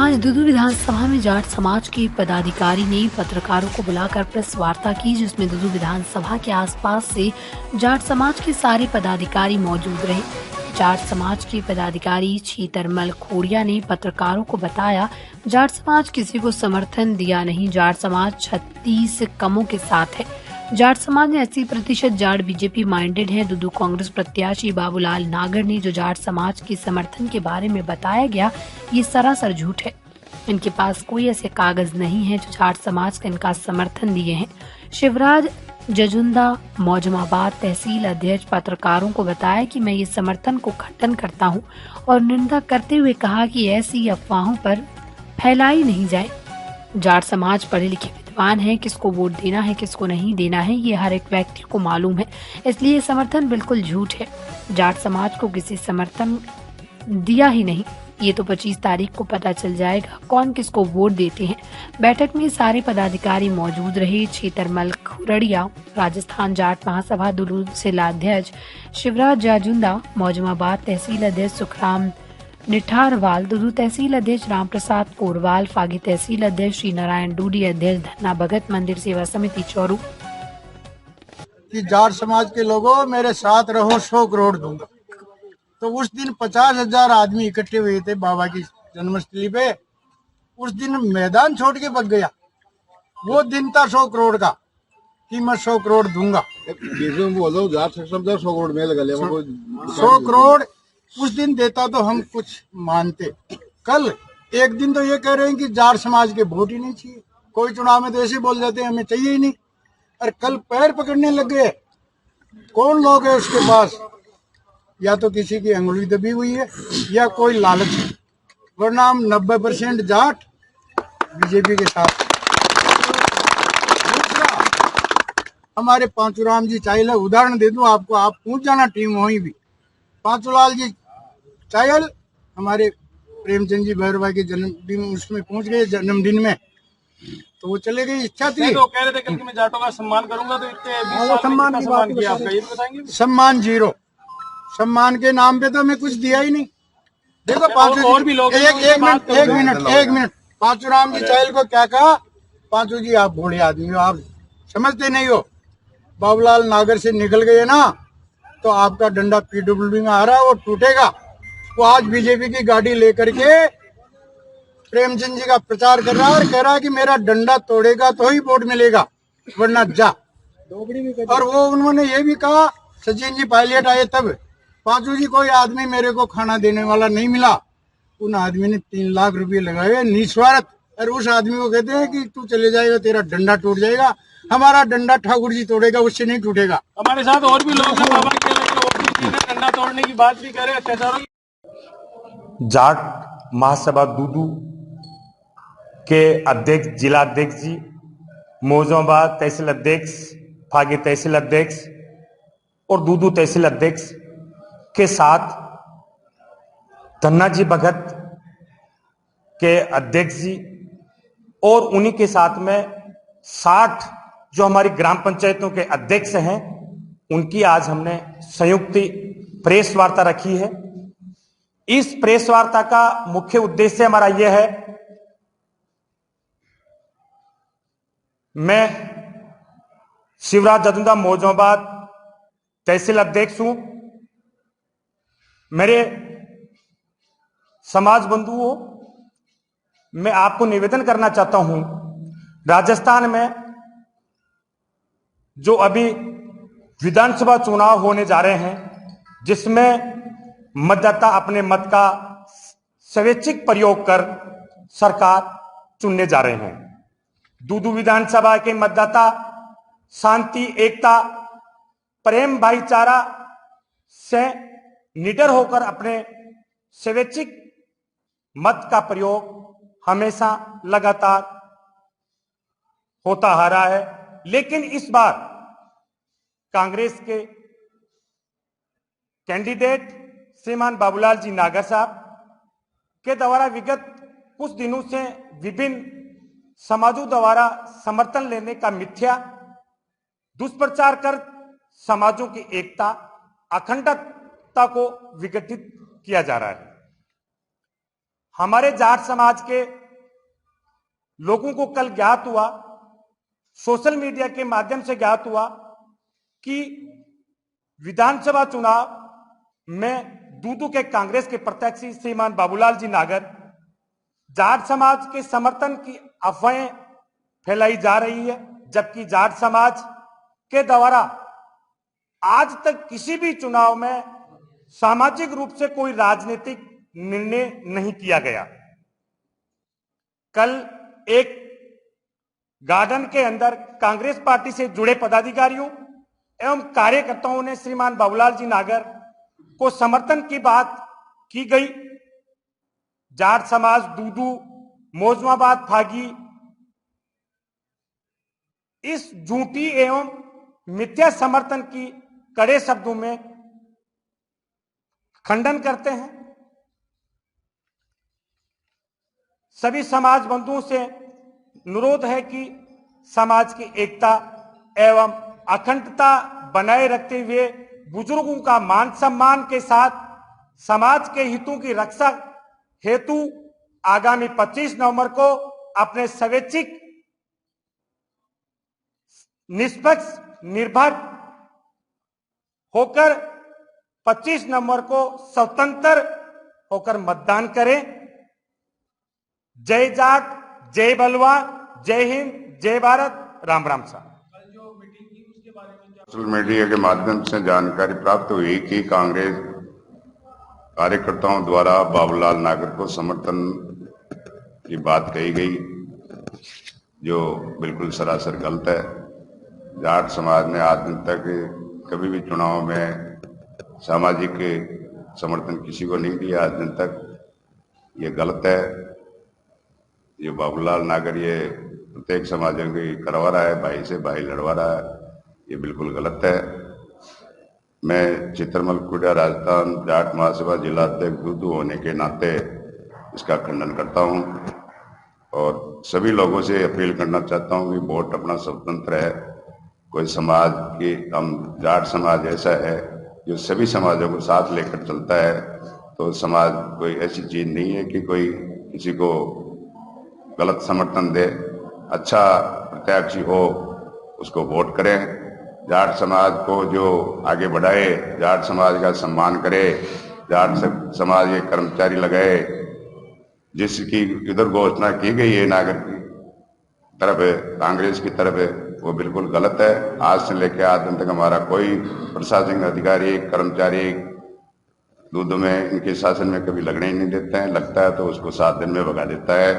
आज दुदू विधानसभा में जाट समाज के पदाधिकारी ने पत्रकारों को बुलाकर प्रेस वार्ता की, जिसमें दुदू विधानसभा के आसपास से जाट समाज के सारे पदाधिकारी मौजूद रहे। जाट समाज के पदाधिकारी छीतरमल खोड़िया ने पत्रकारों को बताया, जाट समाज किसी को समर्थन दिया नहीं, जाट समाज 36 कमों के साथ है। जाट समाज में 80% जाट बीजेपी माइंडेड है। दुदू कांग्रेस प्रत्याशी बाबूलाल नागर ने जो जाट समाज के समर्थन के बारे में बताया गया, ये सरासर झूठ है। इनके पास कोई ऐसे कागज नहीं है जो जाट समाज का इनका समर्थन दिए हैं। शिवराज जजुंदा मौजमाबाद तहसील अध्यक्ष पत्रकारों को बताया कि मैं ये समर्थन को खंडन करता हूं और निंदा करते हुए कहा कि ऐसी अफवाहों पर फैलाई नहीं जाए। जाट समाज पढ़े लिखे विद्वान है, किसको वोट देना है किसको नहीं देना है ये हर एक व्यक्ति को मालूम है, इसलिए समर्थन बिल्कुल झूठ है। जाट समाज को किसी समर्थन दिया ही नहीं। ये तो 25 तारीख को पता चल जाएगा कौन किसको वोट देते हैं। बैठक में सारे पदाधिकारी मौजूद रहे। छीतरमल खोड़िया, राजस्थान जाट महासभा दुदू जिलाध्यक्ष शिवराज जाजुंदा, मौजमाबाद तहसील अध्यक्ष सुखराम निठारवाल, दुदू तहसील अध्यक्ष रामप्रसाद कोरवाल, फागी तहसील अध्यक्ष श्री नारायण डूडी, अध्यक्ष धन्ना भगत, मंदिर सेवा समिति चौरू। कि जाट समाज के लोगों मेरे साथ रहो 100 करोड़ दूंगा। तो उस दिन 50,000 आदमी इकट्ठे हुए थे बाबा की जन्मस्थली पे। उस दिन मैदान छोड़ के भाग गया। वो दिन था 100 करोड़ का कि मैं 100 करोड़ दूंगा। 100 करोड़ उस दिन देता तो हम कुछ मानते। कल एक दिन तो ये कह रहे हैं कि जाट समाज के वोट ही नहीं चाहिए। कोई चुनाव में तो ऐसे बोल जाते हैं हमें चाहिए ही नहीं, और कल पैर पकड़ने लग गए। कौन लोग है उसके पास? या तो किसी की अंगुली दबी हुई है या कोई लालच है, वरना हम 90% जाट बीजेपी के साथ। दूसरा, हमारे पांचूराम जी चायल, उदाहरण दे दूं आपको, आप पूछ जाना टीम वहीं भी। पांचूलाल जी चायल हमारे प्रेमचंद जी भैरवा के जन्मदिन उसमें पहुंच गए, जन्मदिन में, तो वो चले गए। इच्छा थी, तो कह रहे थे कल कि मैं जाटों का सम्मान करूंगा, तो इतने 20 साल में सम्मान की बात किया आपका, ये बताएंगे? सम्मान जीरो। सम्मान के नाम पे तो मैं कुछ दिया ही नहीं। देखो पांचू और भी लोग एक मिनट पांचूराम जी चायल को क्या कहा? पांचू जी आप बूढ़े आदमी हो, आप समझते नहीं हो। बाबूलाल नागर से निकल गए ना तो आपका डंडा पीडब्ल्यूडी में आ रहा है, वो टूटेगा। वो आज बीजेपी की गाड़ी लेकर के प्रेमचंद जी का प्रचार कर रहा है और कह रहा है कि मेरा डंडा तोड़ेगा तो ही वोट मिलेगा, वरना जा। और वो उन्होंने ये भी कहा, सचिन जी पायलट आए तब, पांचू जी कोई आदमी मेरे को खाना देने वाला नहीं मिला। उन आदमी ने 3 लाख रुपए लगाए निस्वार्थ, और उस आदमी को कहते हैं कि तू चले जाएगा तेरा डंडा टूट जाएगा। हमारा डंडा ठाकुर जी तोड़ेगा, उससे नहीं टूटेगा। हमारे साथ और भी लोग हैं बाबा के अलग डंडा तोड़ने की बात भी करे, अत्याचारों की। जाट महासभा दुदू के अध्यक्ष, जिला अध्यक्ष जी, मौजमाबाद तहसील अध्यक्ष, फागी तहसील अध्यक्ष और दुदू तहसील अध्यक्ष के साथ धन्ना जी भगत के अध्यक्ष जी और उन्हीं के साथ में 60 जो हमारी ग्राम पंचायतों के अध्यक्ष हैं, उनकी आज हमने संयुक्त प्रेस वार्ता रखी है। इस प्रेस वार्ता का मुख्य उद्देश्य हमारा यह है, मैं शिवराज जजुंदा मौजमाबाद तहसील अध्यक्ष हूं। मेरे समाज बंधुओं, मैं आपको निवेदन करना चाहता हूं, राजस्थान में जो अभी विधानसभा चुनाव होने जा रहे हैं, जिसमें मतदाता अपने मत का स्वैच्छिक प्रयोग कर सरकार चुनने जा रहे हैं। दुदू विधानसभा के मतदाता शांति, एकता, प्रेम, भाईचारा से निडर होकर अपने स्वैच्छिक मत का प्रयोग हमेशा लगातार होता आ रहा है। लेकिन इस बार कांग्रेस के कैंडिडेट श्रीमान बाबूलाल जी नागर साहब के द्वारा विगत कुछ दिनों से विभिन्न समाजों द्वारा समर्थन लेने का मिथ्या दुष्प्रचार कर समाजों की एकता, अखंडता को विघटित किया जा रहा है। हमारे जाट समाज के लोगों को कल ज्ञात हुआ, सोशल मीडिया के माध्यम से ज्ञात हुआ कि विधानसभा चुनाव में दूदू के कांग्रेस के प्रत्याशी श्रीमान बाबूलाल जी नागर जाट समाज के समर्थन की अफवाहें फैलाई जा रही है, जबकि जाट समाज के द्वारा आज तक किसी भी चुनाव में सामाजिक रूप से कोई राजनीतिक निर्णय नहीं किया गया। कल एक गार्डन के अंदर कांग्रेस पार्टी से जुड़े पदाधिकारियों एवं कार्यकर्ताओं ने श्रीमान बाबूलाल जी नागर को समर्थन की बात की गई। जाट समाज दूदू, मौजमाबाद, फागी इस झूठी एवं मिथ्या समर्थन की कड़े शब्दों में खंडन करते हैं। सभी समाज बंधुओं से अनुरोध है कि समाज की एकता एवं अखंडता बनाए रखते हुए बुजुर्गों का मान सम्मान के साथ समाज के हितों की रक्षा हेतु आगामी 25 नवंबर को अपने स्वैच्छिक, निष्पक्ष, निर्भर होकर 25 नवंबर को स्वतंत्र होकर मतदान करें। जय जाट, जय बलवा, जय हिंद, जय भारत, राम राम साहब। सोशल मीडिया के माध्यम से जानकारी प्राप्त हुई कि कांग्रेस कार्यकर्ताओं द्वारा बाबूलाल नागर को समर्थन की बात कही गई, जो बिल्कुल सरासर गलत है। जाट समाज ने आज दिन तक कभी भी चुनाव में सामाजिक समर्थन किसी को नहीं दिया आज दिन तक। ये गलत है। ये बाबूलाल नागर ये प्रत्येक समाजों की करवा रहा है, भाई से भाई लड़वा रहा है, ये बिल्कुल गलत है। मैं चित्रमल कुड़ा राजस्थान जाट महासभा जिला अध्यक्ष दूदू होने के नाते इसका खंडन करता हूं और सभी लोगों से अपील करना चाहता हूं कि वोट अपना स्वतंत्र है। कोई समाज की, हम जाट समाज ऐसा है जो सभी समाजों को साथ लेकर चलता है, तो समाज कोई ऐसी चीज नहीं है कि कोई किसी को गलत समर्थन दे। अच्छा प्रत्याशी हो उसको वोट करें। जाट समाज को जो आगे बढ़ाए, जाट समाज का सम्मान करे, जाट समाज के कर्मचारी लगाए, जिसकी इधर घोषणा की गई है नागर की तरफ, कांग्रेस की तरफ, वो बिल्कुल गलत है। आज से लेकर आज दिन तक हमारा कोई प्रशासनिक अधिकारी, कर्मचारी दूध में इनके शासन में कभी लगने ही नहीं देते हैं। लगता है तो उसको 7 दिन में भगा देता है।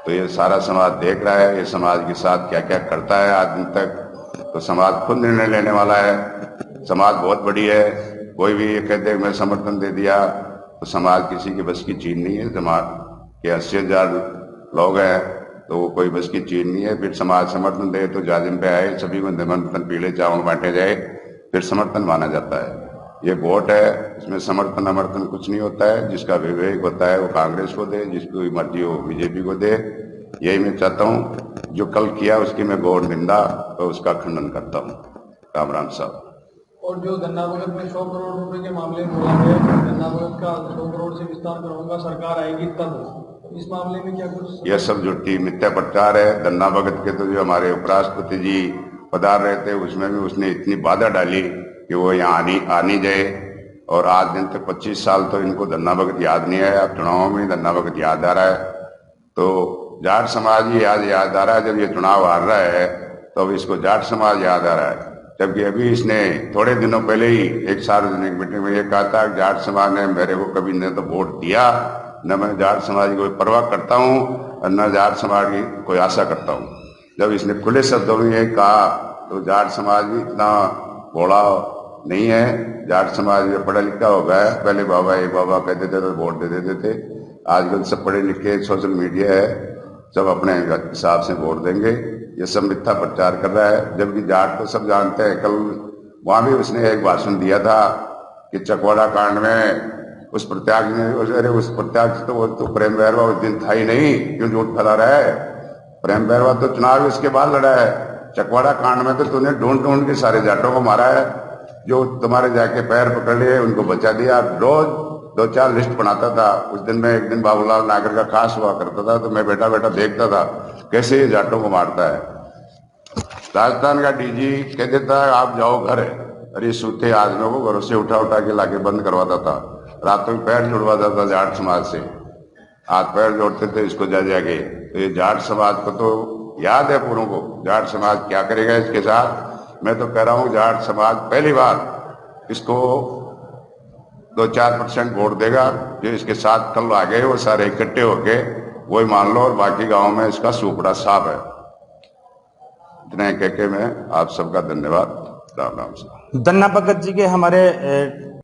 तो ये सारा समाज देख रहा है ये समाज के साथ क्या क्या करता है आज दिन तक। तो समाज खुद निर्णय लेने वाला है। समाज बहुत बड़ी है। कोई भी ये कहते मैं समर्थन दे दिया तो समाज किसी की बस की चीज नहीं है। समाज के 80,000 लोग हैं तो वो कोई बस की चीज नहीं है। फिर समाज समर्थन दे तो जाजिम पे आए, सभी को निमंत्रण पीले चावल बांटे जाए, फिर समर्थन माना जाता है। ये वोट है, इसमें समर्थन अमर्थन कुछ नहीं होता है। जिसका विवेक होता है वो कांग्रेस को दे, जिसकी मर्जी हो बीजेपी को दे। यही मैं चाहता हूँ। जो कल किया उसकी मैं घोर निंदा और उसका खंडन करता हूँ। राम राम साहब। और जो गन्ना भगत में 100 करोड़ रुपए के मामले में बोला गया, गन्ना भगत का 100 करोड़ से विस्तार करूंगा, सरकार आएगी तब, इस मामले में क्या कुछ? यह सब झूठी मिथ्या प्रचार है। गन्ना भगत के तो जो हमारे उपराष्ट्रपति जी पधार रहे थे उसमें भी उसने इतनी बाधा डाली कि वो यहाँ आनी जाए। और आज दिन तक 25 साल तो इनको धन्ना भगत याद नहीं आया। अब चुनाव में धन्ना भगत याद आ रहा है। तो जाट समाज ही आज याद आ रहा है। जब ये चुनाव हार रहा है तो अब इसको जाट समाज याद आ रहा है। जबकि अभी इसने थोड़े दिनों पहले ही एक सार्वजनिक मीटिंग में ये कहा था कि जाट समाज ने मेरे को कभी न तो वोट दिया, न मैं जाट समाज की कोई परवाह करता हूँ और न जाट समाज की कोई आशा करता हूँ। जब इसने खुले शब्दों में ये कहा तो जाट समाज भी इतना भोला नहीं है। जाट समाज में पढ़ा लिखा हो गया है। पहले बाबा एक बाबा कहते थे तो वोट दे देते थे। आजकल सब पढ़े लिखे, सोशल मीडिया है, सब अपने हिसाब से वोट देंगे। ये सब मिथ्या प्रचार कर रहा है। जबकि जाट तो सब जानते हैं। कल वहां भी उसने एक भाषण दिया था कि चकवाड़ा कांड में उस प्रत्याशी ने, अरे उस प्रत्याशी तो वो तो प्रेम बैरवा उस दिन था ही नहीं, क्यों झूठ फैला रहा है? प्रेम बैरवा तो चुनाव उसके बाद लड़ा है। चकवाड़ा कांड में तो तूने ढूंढ ढूंढ के सारे जाटों को मारा है। जो तुम्हारे जाके पैर पकड़ लिए उनको बचा दिया। रोज 2-4 लिस्ट बनाता था। उस दिन मैं एक दिन बाबूलाल नागर का खास हुआ करता था, तो मैं बैठा बैठा देखता था कैसे ये जाटों को मारता है। राजस्थान का डीजी कह देता है आप जाओ घर, अरे सूते आदमियों को घरों से उठा उठा के लाके बंद करवाता था। रातों में पैर जुड़वाता था जाट समाज से, हाथ पैर जोड़ते थे इसको जा जाके। तो ये जाट समाज को तो याद है पूरों को, जाट समाज क्या करेगा इसके साथ। मैं तो कह रहा हूं जाट समाज पहली बार इसको 2-4% वोट देगा। जो इसके साथ कल आ गए वो सारे इकट्ठे होके वही मान लो, और बाकी गांव में इसका सुपड़ा साफ है। इतना कह के मैं आप सबका धन्यवाद। राम राम से दन्ना भगत जी के हमारे